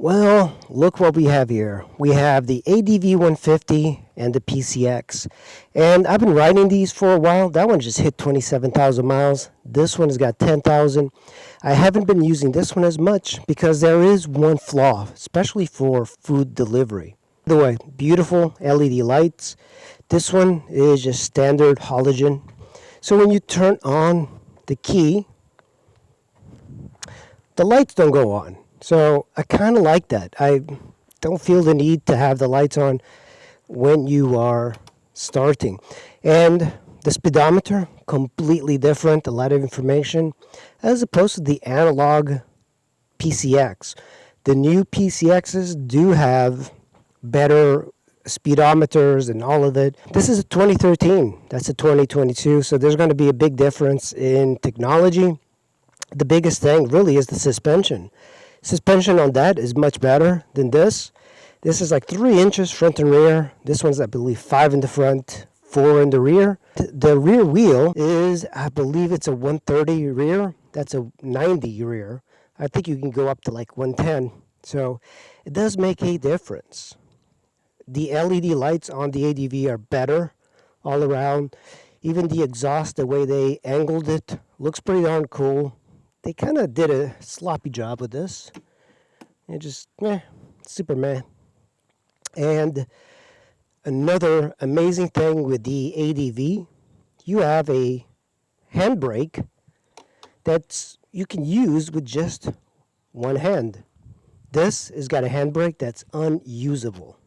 Well, look what we have here. We have the adv150 and the PCX. And I've been riding these for a while. That one just hit 27,000 miles. This one has got 10,000. I haven't been using this one as much because there is one flaw, especially for food delivery. By the way, beautiful LED lights. This one is just standard halogen. So when you turn on the key, the lights don't go on. So I kind of like that. I don't feel the need to have the lights on when you are starting. And the speedometer, completely different, a lot of information, as opposed to the analog PCX. The new PCXs do have better speedometers and all of it. This is a 2013, that's a 2022, so there's going to be a big difference in technology. The biggest thing really is the suspension. Suspension on that is much better than this. This is like 3 inches front and rear. This one's, I believe, 5 in the front, 4 in the rear. The rear wheel is, I believe it's a 130 rear. That's a 90 rear. I think you can go up to like 110. So it does make a difference. The LED lights on the ADV are better all around. Even the exhaust, the way they angled it, looks pretty darn cool. They kind of did a sloppy job with this. It just, super meh. And another amazing thing with the ADV, you have a handbrake that you can use with just one hand. This has got a handbrake that's unusable.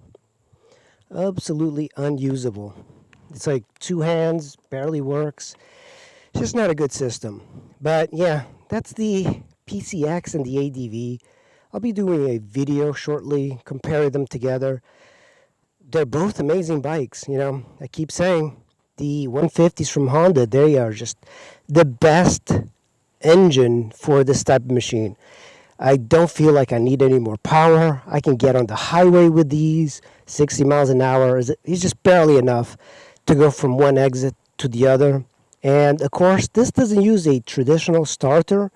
Absolutely unusable. It's like 2 hands, barely works. It's just not a good system. But yeah, that's the PCX and the ADV. I'll be doing a video shortly comparing them together. They're both amazing bikes, you know. I keep saying the 150s from Honda, they are just the best engine for this type of machine. I don't feel like I need any more power. I can get on the highway with these. 60 miles an hour is just barely enough to go from one exit to the other. And of course, this doesn't use a traditional starter.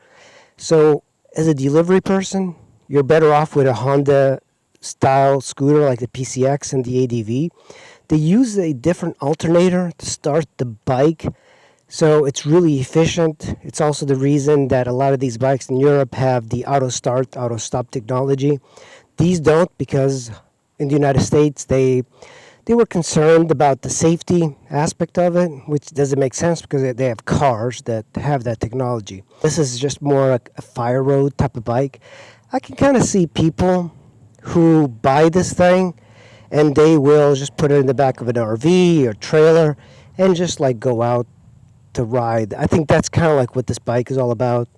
So as a delivery person, you're better off with a Honda style scooter like the PCX and the ADV. They use a different alternator to start the bike. So it's really efficient. It's also the reason that a lot of these bikes in Europe have the auto start, auto stop technology. These don't, because in the United States, they were concerned about the safety aspect of it, which doesn't make sense because they have cars that have that technology. This is just more like a fire road type of bike. I can kind of see people who buy this thing and they will just put it in the back of an RV or trailer and just like go out to ride. I think that's kind of like what this bike is all about,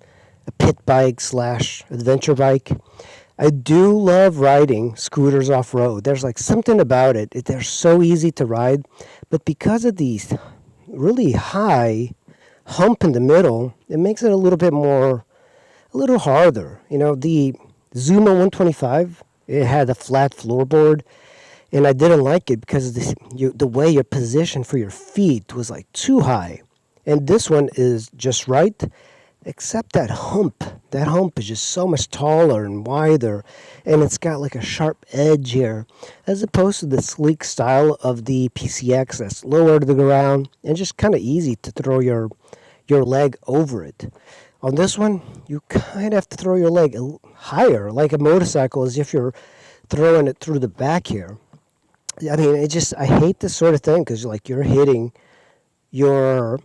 a pit bike / adventure bike. I do love riding scooters off-road. There's like something about it. They're so easy to ride, but because of these really high hump in the middle, it makes it a little harder. You know, the Zuma 125, it had a flat floorboard, and I didn't like it because the way you're positioned for your feet was like too high. And this one is just right, except that hump. That hump is just so much taller and wider, and it's got like a sharp edge here, as opposed to the sleek style of the PCX that's lower to the ground and just kind of easy to throw your leg over it. On this one, you kind of have to throw your leg higher, like a motorcycle, as if you're throwing it through the back here. I mean, I hate this sort of thing because you're hitting your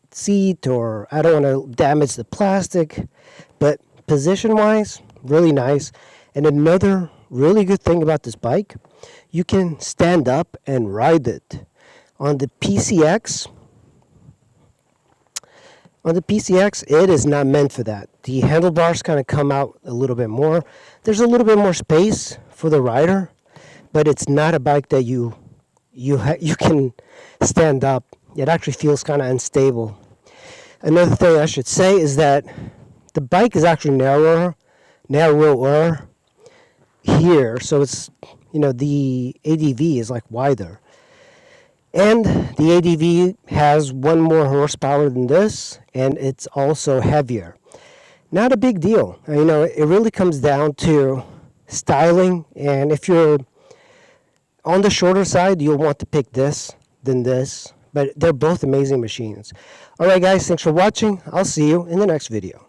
seat, or I don't want to damage the plastic, but position-wise, really nice. And another really good thing about this bike, you can stand up and ride it. On the PCX, it is not meant for that. The handlebars kind of come out a little bit more. There's a little bit more space for the rider, but it's not a bike that you can stand up. It actually feels kind of unstable. Another thing I should say is that the bike is actually narrower here. So it's, the ADV is like wider. And the ADV has 1 more horsepower than this, and it's also heavier. Not a big deal. It really comes down to styling, and if you're on the shorter side, you'll want to pick this than this. But they're both amazing machines. All right, guys, thanks for watching. I'll see you in the next video.